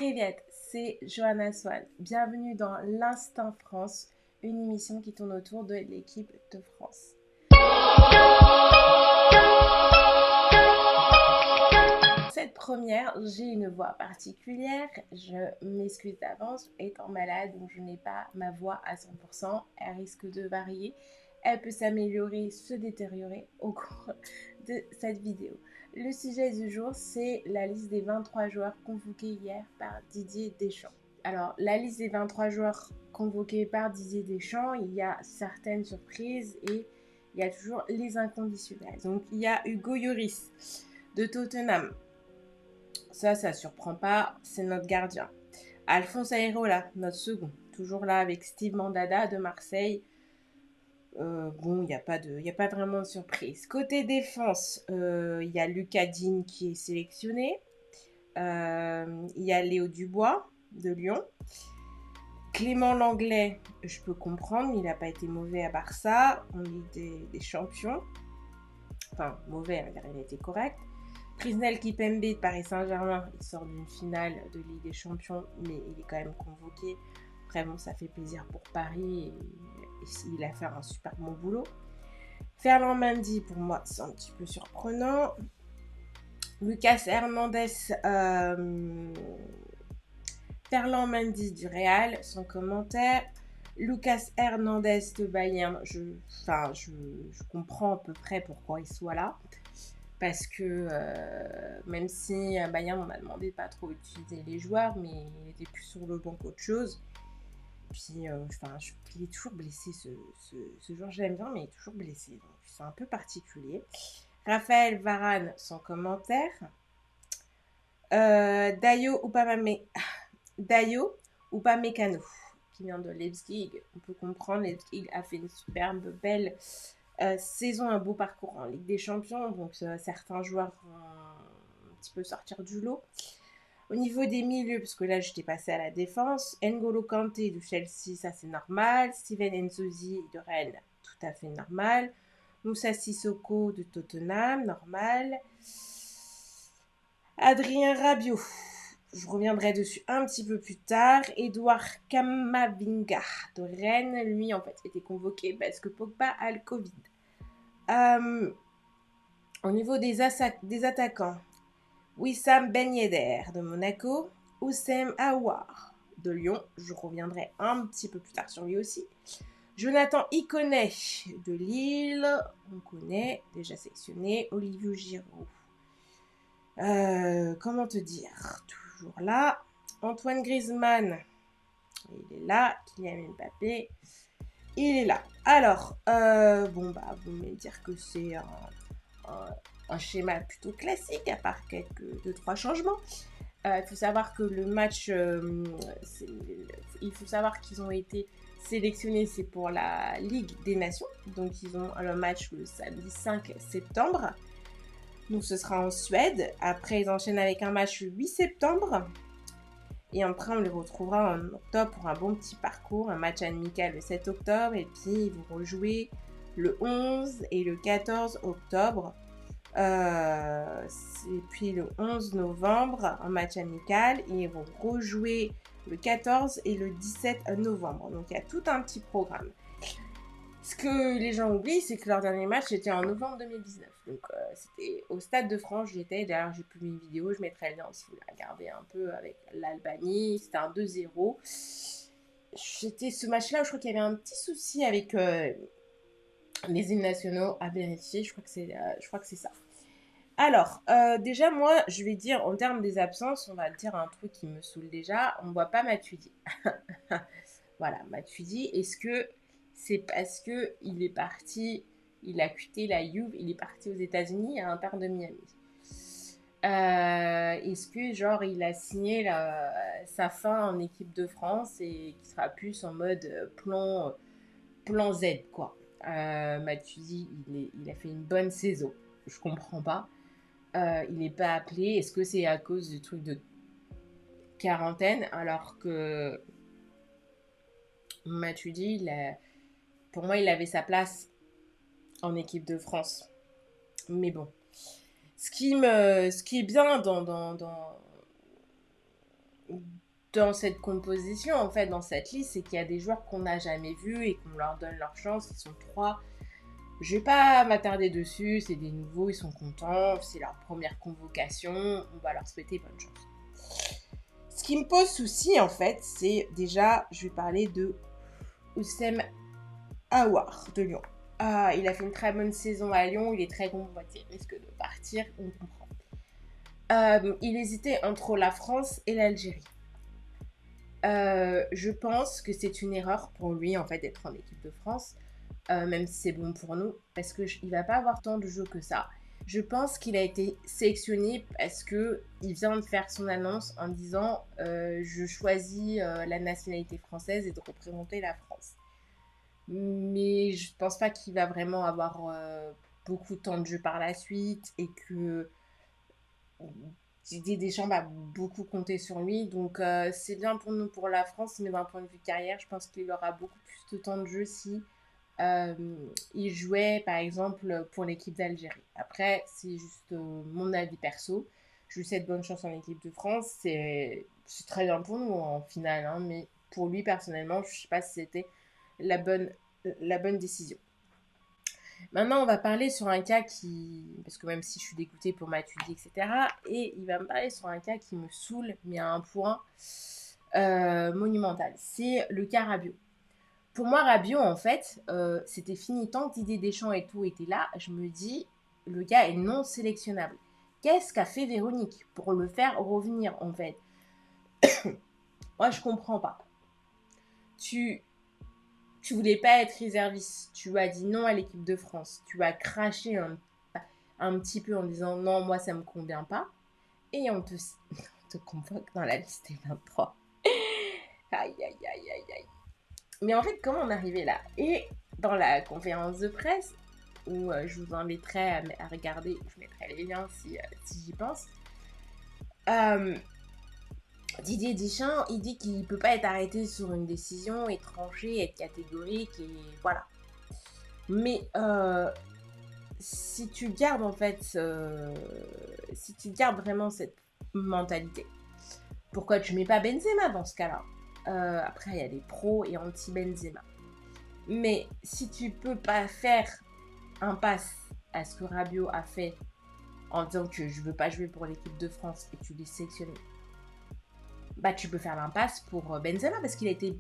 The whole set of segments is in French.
Privet, c'est Johanna Swan. Bienvenue dans l'Instinct France, une émission qui tourne autour de l'équipe de France. Cette première, j'ai une voix particulière. Je m'excuse d'avance, étant malade, donc je n'ai pas ma voix à 100%. Elle risque de varier. Elle peut s'améliorer, se détériorer au cours de cette vidéo. Le sujet du jour, c'est la liste des 23 joueurs convoqués hier par Didier Deschamps. Alors, la liste des 23 joueurs convoqués par Didier Deschamps, il y a certaines surprises et il y a toujours les inconditionnels. Donc, il y a Hugo Lloris de Tottenham. Ça surprend pas, c'est notre gardien. Alphonse Areola, notre second, toujours là avec Steve Mandanda de Marseille. Bon, il n'y a pas vraiment de surprise. Côté défense, il y a Lucas Digne qui est sélectionné. Il y a Léo Dubois de Lyon. Clément Lenglet, je peux comprendre, il n'a pas été mauvais à Barça, en Ligue des Champions. Enfin, mauvais, il a été correct. Prisnel Kimpembe de Paris Saint-Germain, il sort d'une finale de Ligue des Champions, mais il est quand même convoqué. Vraiment, ça fait plaisir pour Paris et il a fait un super bon boulot. Ferland Mendy, pour moi, c'est un petit peu surprenant. Lucas Hernandez, Ferland Mendy du Real, sans commentaire. Lucas Hernandez de Bayern, je comprends à peu près pourquoi il soit là. Parce que même si Bayern, on m'a demandé de pas trop utiliser les joueurs, mais il était plus sur le banc qu'autre chose. Puis, il est toujours blessé, ce joueur, je l'aime bien, mais il est toujours blessé. Donc, c'est un peu particulier. Raphaël Varane, sans commentaire. Dayo Upamecano, qui vient de Leipzig. On peut comprendre, Leipzig a fait une superbe, belle saison, un beau parcours en Ligue des Champions. Donc, certains joueurs vont un petit peu sortir du lot. Au niveau des milieux, parce que là, j'étais passée à la défense, N'Golo Kanté de Chelsea, ça c'est normal. Steven Nzonzi de Rennes, tout à fait normal. Moussa Sissoko de Tottenham, normal. Adrien Rabiot, je reviendrai dessus un petit peu plus tard. Edouard Camavinga de Rennes, lui en fait était convoqué parce que Pogba a le Covid. Au niveau des attaquants, Wissam Ben Yedder de Monaco, Oussem Aouar de Lyon, je reviendrai un petit peu plus tard sur lui aussi. Jonathan Iconé de Lille, on connaît, déjà sélectionné. Olivier Giroud, comment te dire, toujours là. Antoine Griezmann, il est là. Kylian Mbappé, il est là. Alors, vous me dire que c'est un schéma plutôt classique, à part quelques 2-3 changements. Il faut savoir que le match, il faut savoir qu'ils ont été sélectionnés, c'est pour la Ligue des Nations. Donc, ils ont le match le samedi 5 septembre. Donc, ce sera en Suède. Après, ils enchaînent avec un match le 8 septembre. Et après, on les retrouvera en octobre pour un bon petit parcours. Un match amical le 7 octobre. Et puis, ils vont rejouer le 11 et le 14 octobre. Et puis le 11 novembre, un match amical. Et ils vont rejouer le 14 et le 17 novembre. Donc, il y a tout un petit programme. Ce que les gens oublient, c'est que leur dernier match était en novembre 2019. Donc, c'était au Stade de France. J'étais, d'ailleurs, j'ai publié une vidéo. Je mettrai le lien si vous voulez regarder un peu avec l'Albanie. C'était un 2-0. C'était ce match-là où je crois qu'il y avait un petit souci avec les hymnes nationaux à vérifier. Je crois que c'est ça. Alors, déjà, moi, je vais dire, en termes des absences, on va dire un truc qui me saoule déjà. On ne voit pas Matuidi. Voilà, Matuidi, est-ce que c'est parce qu'il est parti, il a quitté la Juve, il est parti aux États-Unis à Inter de Miami? Est-ce que, genre, il a signé sa fin en équipe de France et qu'il sera plus en mode plan Z, quoi? Matuidi, il a fait une bonne saison. Je comprends pas. Il n'est pas appelé. Est-ce que c'est à cause du truc de quarantaine alors que Matuidi, pour moi, il avait sa place en équipe de France. Mais bon. Ce qui est bien dans cette composition, en fait, dans cette liste, c'est qu'il y a des joueurs qu'on n'a jamais vus et qu'on leur donne leur chance. Ils sont 3. Je vais pas m'attarder dessus, c'est des nouveaux, ils sont contents, c'est leur première convocation, on va leur souhaiter bonne chance. Ce qui me pose souci, en fait, c'est déjà, je vais parler de Oussem Aouar de Lyon. Il a fait une très bonne saison à Lyon, il est très convoité, il risque de partir, on comprend. Il hésitait entre la France et l'Algérie. Je pense que c'est une erreur pour lui, en fait, d'être en équipe de France, même si c'est bon pour nous, parce qu'il va pas avoir tant de jeux que ça. Je pense qu'il a été sélectionné parce que il vient de faire son annonce en disant je choisis la nationalité française et de représenter la France. Mais je pense pas qu'il va vraiment avoir beaucoup de temps de jeu par la suite et que Didier Deschamps va beaucoup compter sur lui. Donc c'est bien pour nous, pour la France, mais d'un point de vue carrière, je pense qu'il aura beaucoup plus de temps de jeu si euh, il jouait par exemple pour l'équipe d'Algérie. Après, c'est juste mon avis perso. Je lui souhaite bonne chance en équipe de France. C'est très bien pour nous en finale, hein, mais pour lui personnellement, je ne sais pas si c'était la bonne, la bonne décision. Maintenant, on va parler sur un cas qui, parce que même si je suis dégoûtée pour Matuidi, etc., et il va me parler sur un cas qui me saoule, mais à un point monumental. C'est le cas Rabiot. Pour moi, Rabiot, en fait, c'était fini. Tant que Didier Deschamps et tout était là, je me dis, le gars est non sélectionnable. Qu'est-ce qu'a fait Véronique pour le faire revenir, en fait? Moi, je comprends pas. Tu, tu voulais pas être réserviste. Tu as dit non à l'équipe de France. Tu as craché un petit peu en disant non, moi, ça me convient pas. Et on te convoque dans la liste des 23. Aïe, aïe, aïe, aïe, aïe. Mais en fait, comment on est arrivé là? Et dans la conférence de presse, où je vous inviterai à regarder, je mettrai les liens si j'y pense, euh, Didier Deschamps, il dit qu'il ne peut pas être arrêté sur une décision et trancher, être catégorique, et voilà. Mais si tu gardes en fait, si tu gardes vraiment cette mentalité, pourquoi tu mets pas Benzema dans ce cas-là? Après, il y a des pros et anti-Benzema. Mais si tu peux pas faire un pass à ce que Rabiot a fait en disant que je veux pas jouer pour l'équipe de France et tu l'es sélectionné, bah tu peux faire l'impasse pour Benzema parce qu'il a été...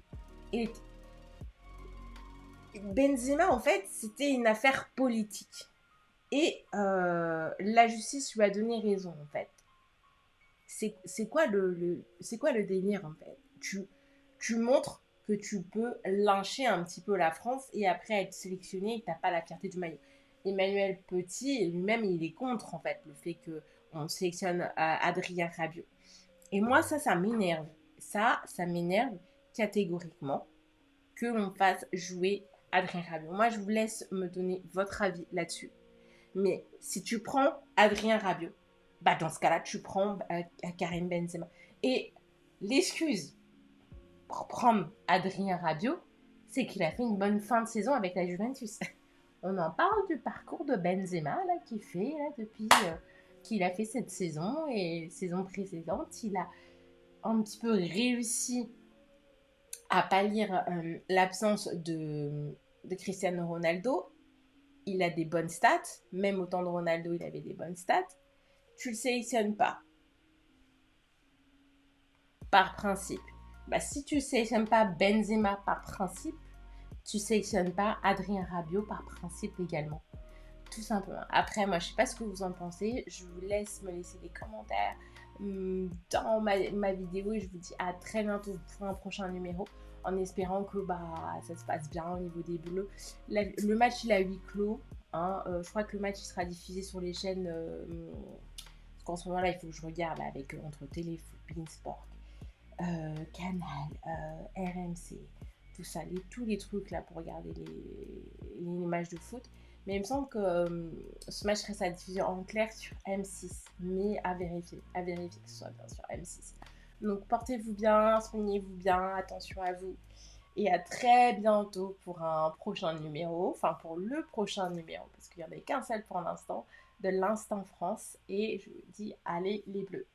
Benzema, en fait, c'était une affaire politique. Et la justice lui a donné raison, en fait. C'est quoi le délire, en fait? Tu montres que tu peux lyncher un petit peu la France et après être sélectionné et que t'as pas la fierté du maillot. Emmanuel Petit, lui-même, il est contre, en fait, le fait qu'on sélectionne Adrien Rabiot. Et moi, ça m'énerve. Ça m'énerve catégoriquement que l'on fasse jouer Adrien Rabiot. Moi, je vous laisse me donner votre avis là-dessus. Mais si tu prends Adrien Rabiot, bah dans ce cas-là, tu prends Karim Benzema. Et l'excuse pour prendre Adrien Rabiot, c'est qu'il a fait une bonne fin de saison avec la Juventus. On en parle du parcours de Benzema là qu'il fait là, depuis qu'il a fait cette saison et saison précédente. Il a un petit peu réussi à pallier l'absence de Cristiano Ronaldo. Il a des bonnes stats, même au temps de Ronaldo, il avait des bonnes stats. Tu le sélectionnes pas, par principe. Bah, si tu sélectionnes pas Benzema par principe, tu sélectionnes pas Adrien Rabiot par principe également. Tout simplement. Après, moi, je sais pas ce que vous en pensez. Je vous laisse me laisser des commentaires dans ma vidéo et je vous dis à très bientôt pour un prochain numéro en espérant que ça se passe bien au niveau des bleus. Le match, il a huis clos. Hein, je crois que le match il sera diffusé sur les chaînes. Parce qu'en ce moment-là, il faut que je regarde là, avec entre Téléfoot, Beansport, Canal, RMC, tout ça, tous les trucs là pour regarder les images de foot. Mais il me semble que ce match reste à diffuser en clair sur M6, mais à vérifier que ce soit bien sur M6. Donc portez-vous bien, soignez-vous bien, attention à vous. Et à très bientôt pour un prochain numéro, enfin pour le prochain numéro, parce qu'il n'y en a qu'un seul pour l'instant, de l'Instant France. Et je vous dis, allez les Bleus.